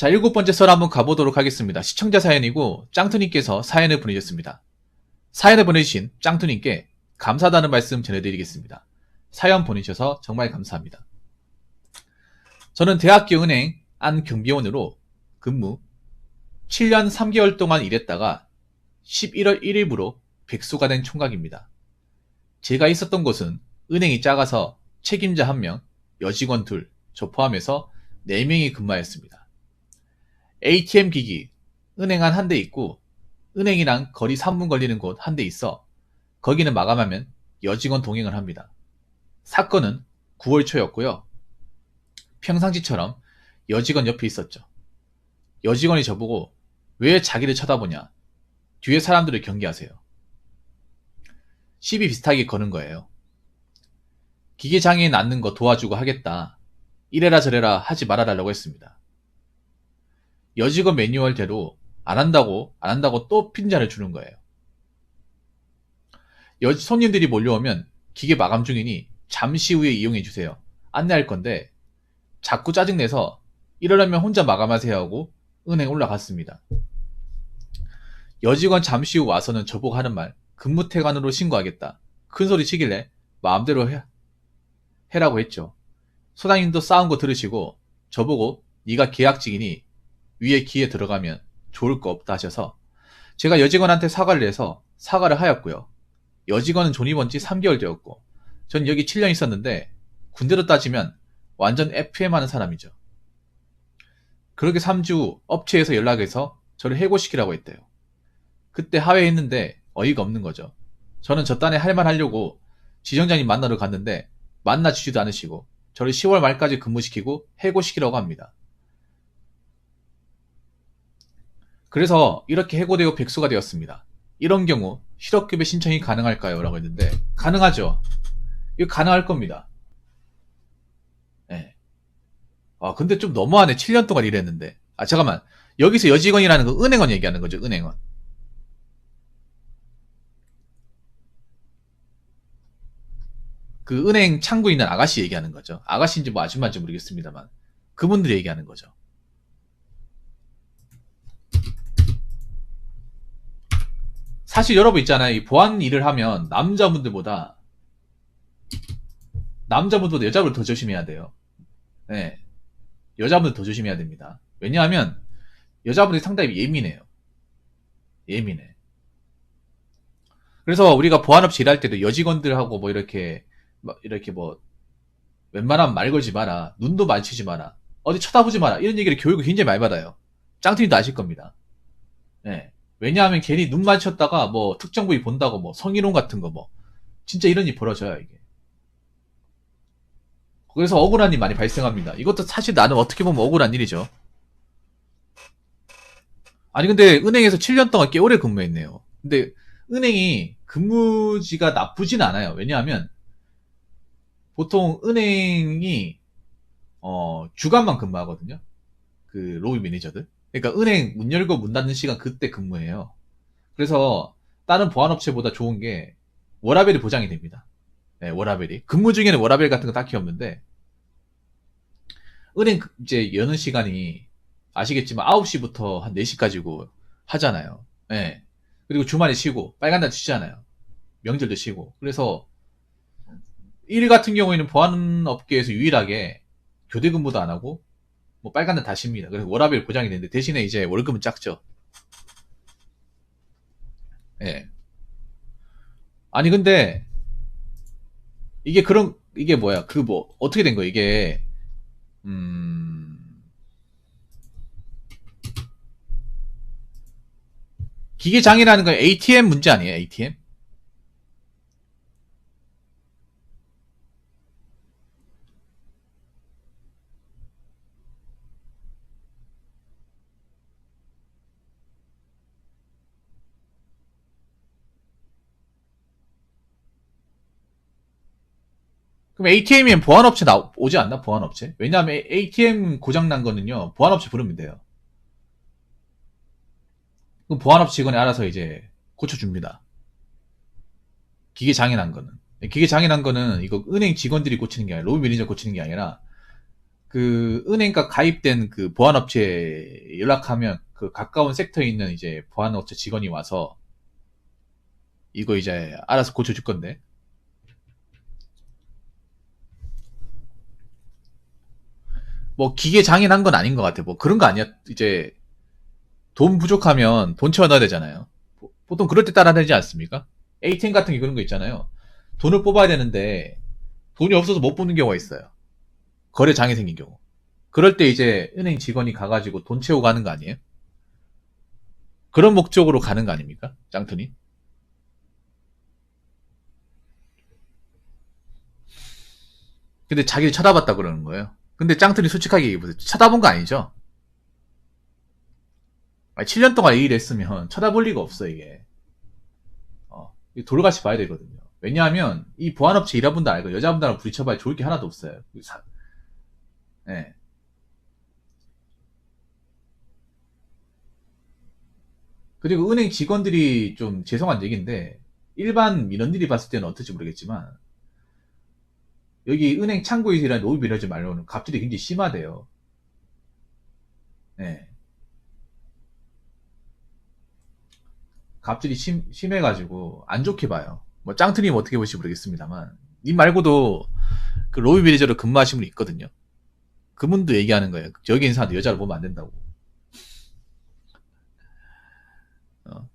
자, 7번째 썰 한번 가보도록 하겠습니다. 시청자 사연이고 짱투님께서 사연을 보내주셨습니다. 사연을 보내주신 짱투님께 감사하다는 말씀 전해드리겠습니다. 사연 보내주셔서 정말 감사합니다. 저는 대학교 은행 안 경비원으로 근무 7년 3개월 동안 일했다가 11월 1일부로 백수가 된 총각입니다. 제가 있었던 곳은 은행이 작아서 책임자 1명, 여직원 2, 저 포함해서 4명이 근무하였습니다. ATM 기기, 은행 안 한 대 있고 은행이랑 거리 3분 걸리는 곳 한 대 있어 거기는 마감하면 여직원 동행을 합니다. 사건은 9월 초였고요. 평상시처럼 여직원 옆에 있었죠. 여직원이 저보고 왜 자기를 쳐다보냐, 뒤에 사람들을 경계하세요. 시비 비슷하게 거는 거예요. 기계장애인 앉는 거 도와주고 하겠다, 이래라 저래라 하지 말아달라고 했습니다. 여직원 매뉴얼대로 안 한다고 또 핀잔을 주는 거예요. 손님들이 몰려오면 기계 마감 중이니 잠시 후에 이용해 주세요, 안내할 건데 자꾸 짜증내서 이러려면 혼자 마감하세요 하고 은행 올라갔습니다. 여직원 잠시 후 와서는 저보고 하는 말, 근무태관으로 신고하겠다, 큰소리 치길래 마음대로 해라고 했죠. 소장님도 싸운 거 들으시고 저보고 네가 계약직이니 위에 기에 들어가면 좋을 거 없다 하셔서 제가 여직원한테 사과를 해서 사과를 하였고요. 여직원은 존입은 지 3개월 되었고 전 여기 7년 있었는데 군대로 따지면 완전 FM 하는 사람이죠. 그렇게 3주 후 업체에서 연락해서 저를 해고시키라고 했대요. 그때 하회했는데 어이가 없는 거죠. 저는 저 딴에 할 말 하려고 지점장님 만나러 갔는데 만나주지도 않으시고 저를 10월 말까지 근무시키고 해고시키라고 합니다. 그래서 이렇게 해고되고 백수가 되었습니다. 이런 경우 실업급여 신청이 가능할까요? 라고 했는데 가능하죠. 이거 가능할 겁니다. 네. 근데 좀 너무하네. 7년 동안 일했는데. 잠깐만. 여기서 여직원이라는 거 은행원 얘기하는 거죠. 은행원. 그 은행 창구에 있는 아가씨 얘기하는 거죠. 아가씨인지 뭐 아줌마인지 모르겠습니다만 그분들이 얘기하는 거죠. 사실 여러분 있잖아요. 이 보안 일을 하면 남자분들보다 여자분들 더 조심해야 돼요. 네. 여자분들 더 조심해야 됩니다. 왜냐하면 여자분들이 상당히 예민해요. 예민해. 그래서 우리가 보안업체 일할 때도 여직원들하고 뭐 이렇게 뭐 웬만하면 말 걸지 마라, 눈도 마주치지 마라, 어디 쳐다보지 마라, 이런 얘기를 교육을 굉장히 많이 받아요. 짱팀도 아실 겁니다. 네. 왜냐하면 괜히 눈 마주쳤다가 뭐 특정 부위 본다고 뭐 성희롱 같은 거 뭐 진짜 이런 일이 벌어져요 이게. 그래서 억울한 일 많이 발생합니다. 이것도 사실 나는 어떻게 보면 억울한 일이죠. 아니 근데 은행에서 7년 동안 꽤 오래 근무했네요. 근데 은행이 근무지가 나쁘진 않아요. 왜냐하면 보통 은행이 주간만 근무하거든요. 그 로비 매니저들. 그러니까 은행 문 열고 문 닫는 시간 그때 근무해요. 그래서 다른 보안업체보다 좋은 게 워라밸이 보장이 됩니다. 네, 워라밸이. 근무 중에는 워라밸 같은 거 딱히 없는데 은행 이제 여는 시간이 아시겠지만 9시부터 한 4시까지고 하잖아요. 네. 그리고 주말에 쉬고 빨간 날 쉬잖아요. 명절도 쉬고. 그래서 일 같은 경우에는 보안업계에서 유일하게 교대 근무도 안 하고 뭐 빨간 날 다 쉽니다. 그래서 워라밸 보장이 되는데 대신에 이제 월급은 작죠. 예. 아니 근데 이게 뭐야? 그 뭐 어떻게 된 거야? 이게 기계 장애라는 건 ATM 문제 아니에요? ATM? 그럼 ATM이면 보안업체 오지 않나? 보안업체? 왜냐하면 ATM 고장난 거는요, 보안업체 부르면 돼요. 그럼 보안업체 직원이 알아서 이제 고쳐줍니다. 기계 장애난 거는. 기계 장애난 거는 이거 은행 직원들이 고치는 게 아니라, 로비 매니저 고치는 게 아니라, 그 은행가 가입된 그 보안업체에 연락하면 그 가까운 섹터에 있는 이제 보안업체 직원이 와서 이거 이제 알아서 고쳐줄 건데. 뭐 기계 장애난 건 아닌 것 같아. 뭐 그런 거 아니야. 이제 돈 부족하면 돈 채워 넣어야 되잖아요. 보통 그럴 때 따라 되지 않습니까? ATM 같은 게 그런 거 있잖아요. 돈을 뽑아야 되는데 돈이 없어서 못 뽑는 경우가 있어요. 거래 장애 생긴 경우. 그럴 때 이제 은행 직원이 가가지고 돈 채우고 가는 거 아니에요? 그런 목적으로 가는 거 아닙니까? 짱투니? 근데 자기를 쳐다봤다 그러는 거예요. 근데 짱투니 솔직하게 얘기해보세요. 쳐다본 거 아니죠? 7년 동안 이 일을 했으면 쳐다볼 리가 없어, 이게. 돌같이 봐야 되거든요. 왜냐하면 이 보안업체 일하분들 알고 여자분들하고 부딪혀봐야 좋을 게 하나도 없어요. 네. 그리고 은행 직원들이 좀 죄송한 얘기인데 일반 민원들이 봤을 때는 어떨지 모르겠지만 여기 은행 창구에서 일하는 노비 민원지 말로는 갑질이 굉장히 심하대요. 네. 갑질이 심해가지고 안 좋게 봐요. 뭐 짱트님 어떻게 보실지 모르겠습니다만 님 말고도 그 로비 매니저로 근무하신 분이 있거든요. 그분도 얘기하는 거예요. 여기 있는 사람들 여자를 보면 안 된다고. 어.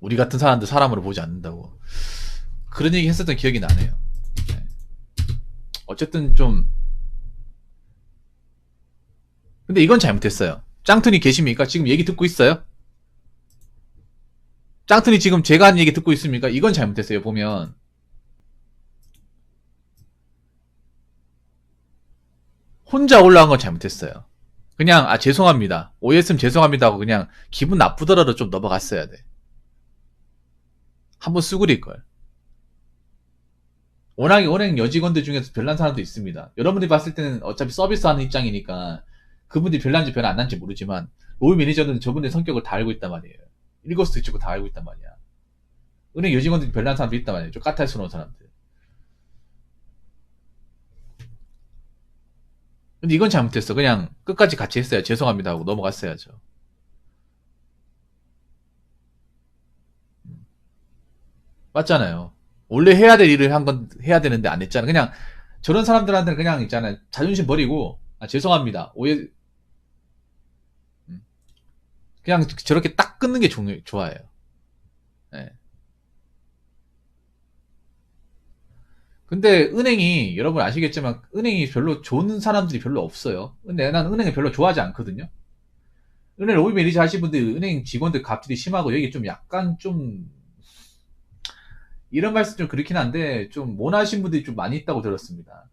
우리 같은 사람들 사람으로 보지 않는다고. 그런 얘기 했었던 기억이 나네요. 네. 어쨌든 좀 근데 이건 잘못했어요. 짱트니 계십니까? 지금 얘기 듣고 있어요? 짱트니 지금 제가 한 얘기 듣고 있습니까? 이건 잘못했어요. 보면 혼자 올라간 건 잘못했어요. 그냥 죄송합니다. 오해했으면 죄송합니다 하고 그냥 기분 나쁘더라도 좀 넘어갔어야 돼. 한번 수그릴걸. 워낙에 은행 여직원들 중에서 별난 사람도 있습니다. 여러분들이 봤을 때는 어차피 서비스하는 입장이니까 그분들이 별난지 별 안 난지 모르지만 로비 매니저는 저분의 성격을 다 알고 있단 말이에요. 일거수일투족 다 알고 있단 말이야. 은행 여직원들이 별난 사람도 있단 말이에요. 좀 까탈스러운 사람들. 근데 이건 잘못했어. 그냥 끝까지 같이 했어야 죄송합니다 하고 넘어갔어야죠. 맞잖아요. 원래 해야 될 일을 한 건 해야 되는데 안 했잖아. 그냥 저런 사람들한테는 그냥 있잖아요. 자존심 버리고 죄송합니다. 오해 그냥 저렇게 딱 끊는 게 좋아요. 네. 근데 은행이 여러분 아시겠지만 은행이 별로 좋은 사람들이 별로 없어요. 근데 난 은행을 별로 좋아하지 않거든요. 은행 로비 매니저 하신 분들 은행 직원들 갑질이 심하고 여기 좀 약간 좀 이런 말씀 좀 그렇긴 한데 좀 모나신 분들이 좀 많이 있다고 들었습니다.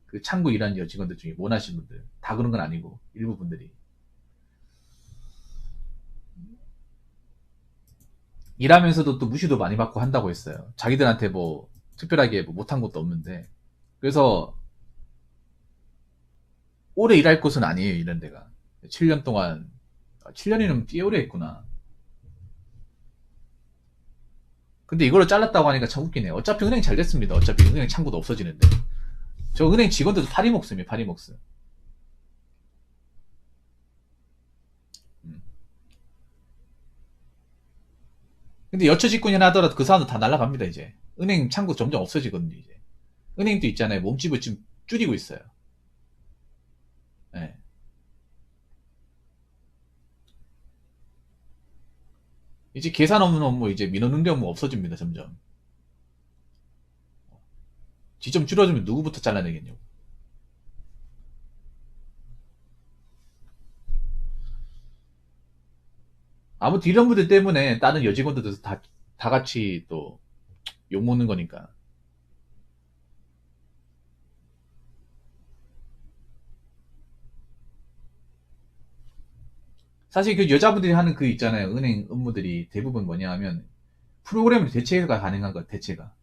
그 창구 일하는 여직원들 중에 모나신 분들 다 그런 건 아니고 일부 분들이 일하면서도 또 무시도 많이 받고 한다고 했어요. 자기들한테 뭐 특별하게 뭐 못한 것도 없는데 그래서 오래 일할 곳은 아니에요. 이런 데가 7년 동안 7년이면 꽤 오래 했구나. 근데 이걸로 잘랐다고 하니까 참 웃기네. 어차피 은행 잘 됐습니다. 어차피 은행 창구도 없어지는데. 저 은행 직원들도 파리목숨이에요. 파리목숨. 근데 여처직군이 하나 하더라도 그 사람도 다 날아갑니다. 이제 은행 창구 점점 없어지거든요. 이제 은행도 있잖아요. 몸집을 지금 줄이고 있어요. 네. 이제 계산 없는 업무 이제 민원 응대 업무 없어집니다. 점점. 지점 줄여주면 누구부터 잘라내겠냐고. 아무튼 이런 분들 때문에 다른 여직원들도 다 같이 또 욕먹는 거니까. 사실 그 여자분들이 하는 그 있잖아요. 은행 업무들이 대부분 뭐냐 하면 프로그램 대체가 가능한 것, 대체가.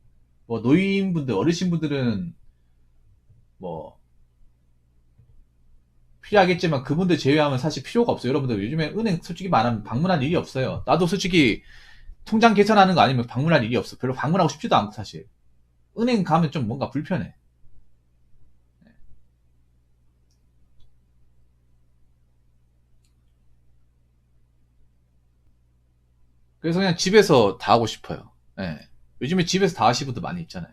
뭐 노인분들, 어르신분들은 뭐 필요하겠지만 그분들 제외하면 사실 필요가 없어요. 여러분들 요즘에 은행 솔직히 말하면 방문할 일이 없어요. 나도 솔직히 통장 개설하는 거 아니면 방문할 일이 없어. 별로 방문하고 싶지도 않고 사실. 은행 가면 좀 뭔가 불편해. 그래서 그냥 집에서 다 하고 싶어요. 예. 요즘에 집에서 다 하시는 분들 많이 있잖아요.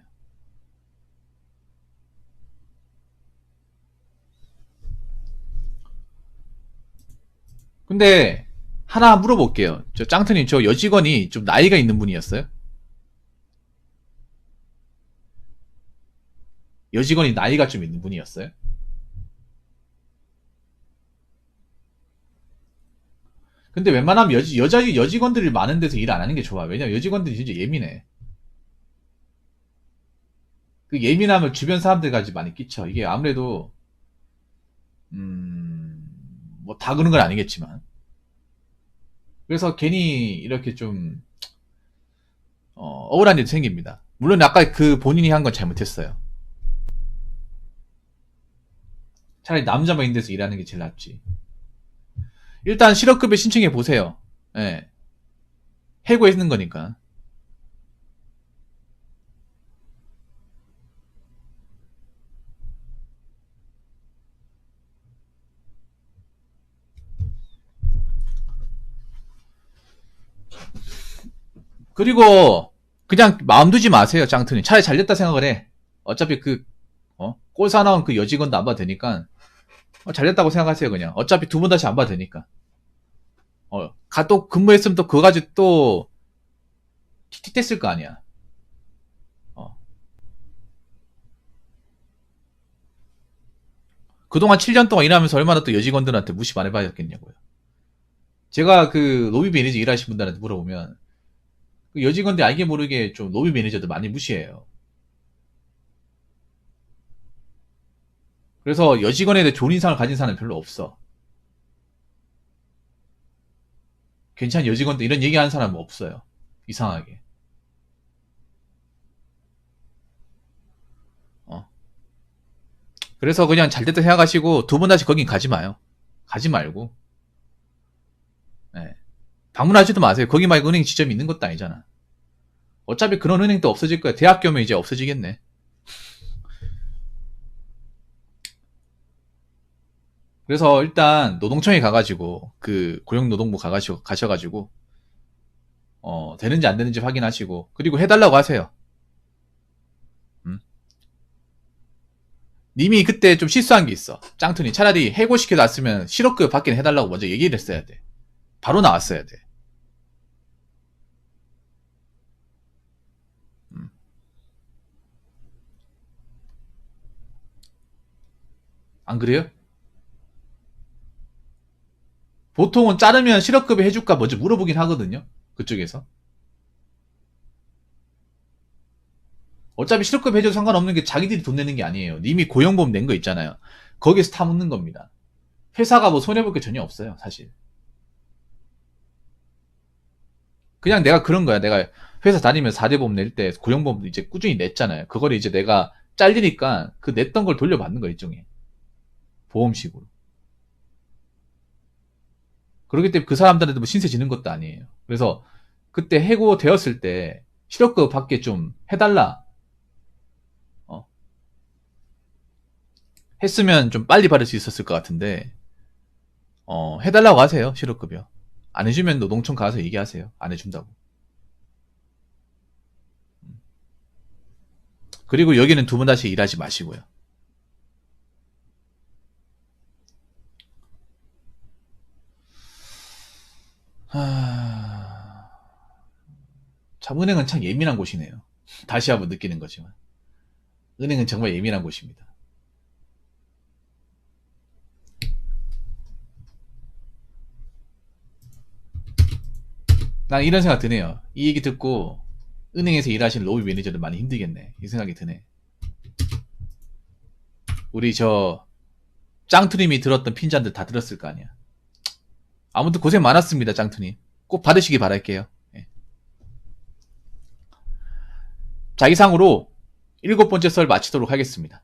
근데 하나 물어볼게요. 저 짱트님, 저 여직원이 좀 나이가 있는 분이었어요? 여직원이 나이가 좀 있는 분이었어요? 근데 웬만하면 여직원들이 많은 데서 일 안 하는 게 좋아. 왜냐면 여직원들이 진짜 예민해. 그 예민함을 주변 사람들까지 많이 끼쳐. 이게 아무래도, 뭐 다 그런 건 아니겠지만. 그래서 괜히 이렇게 좀, 억울한 일이 생깁니다. 물론 아까 그 본인이 한 건 잘못했어요. 차라리 남자만 있는 데서 일하는 게 제일 낫지. 일단 실업급여 신청해 보세요. 예. 해고해 있는 거니까. 그리고 그냥 마음 두지 마세요, 짱트님. 차라리 잘 됐다 생각을 해. 어차피 꼴 사나운 그 여직원도 안 봐도 되니까, 잘 됐다고 생각하세요, 그냥. 어차피 두 번 다시 안 봐도 되니까. 또 근무했으면 또 그거 가지고 또, 틱틱댔을 거 아니야. 어. 그동안 7년 동안 일하면서 얼마나 또 여직원들한테 무시 많이 받았겠냐고요. 제가 그 로비 매니저 일하신 분들한테 물어보면, 그 여직원들 알게 모르게 좀 로비 매니저들 많이 무시해요. 그래서 여직원에 대해 좋은 인상을 가진 사람은 별로 없어. 괜찮은 여직원들 이런 얘기하는 사람은 없어요. 이상하게. 어. 그래서 그냥 잘 됐다 생각하시고 두 번 다시 거긴 가지 마요. 가지 말고. 예. 방문하지도 마세요. 거기 말고 은행 지점이 있는 것도 아니잖아. 어차피 그런 은행도 없어질 거야. 대학교면 이제 없어지겠네. 그래서 일단 노동청에 가가지고 그 고용노동부 가셔가지고 되는지 안 되는지 확인하시고 그리고 해달라고 하세요. 음? 님이 그때 좀 실수한 게 있어. 짱투니 차라리 해고시켜 놨으면 실업급여 받긴 해달라고 먼저 얘기를 했어야 돼. 바로 나왔어야 돼. 음. 안 그래요? 보통은 자르면 실업급여 해줄까 먼저 물어보긴 하거든요. 그쪽에서. 어차피 실업급여 해줘도 상관없는 게 자기들이 돈 내는 게 아니에요. 님이 고용보험 낸 거 있잖아요. 거기에서 타묻는 겁니다. 회사가 뭐 손해볼 게 전혀 없어요, 사실. 그냥 내가 그런 거야. 내가 회사 다니면서 4대 보험 낼 때 고용보험도 이제 꾸준히 냈잖아요. 그거를 이제 내가 잘리니까 그 냈던 걸 돌려받는 거 일종의 보험식으로. 그렇기 때문에 그 사람들한테 뭐 신세 지는 것도 아니에요. 그래서 그때 해고되었을 때 실업급여 받게 좀 해달라. 어, 했으면 좀 빨리 받을 수 있었을 것 같은데 해달라고 하세요. 실업급여. 안 해주면 노동청 가서 얘기하세요. 안 해준다고. 그리고 여기는 두 번 다시 일하지 마시고요. 참 은행은 참 예민한 곳이네요. 다시 한번 느끼는 거지만 은행은 정말 예민한 곳입니다. 난 이런 생각 드네요. 이 얘기 듣고 은행에서 일하시는 로비 매니저들 많이 힘들겠네. 이 생각이 드네. 우리 저 짱투님이 들었던 핀잔들 다 들었을 거 아니야. 아무튼 고생 많았습니다, 짱투님. 꼭 받으시기 바랄게요. 예. 자, 이상으로 7번째 썰 마치도록 하겠습니다.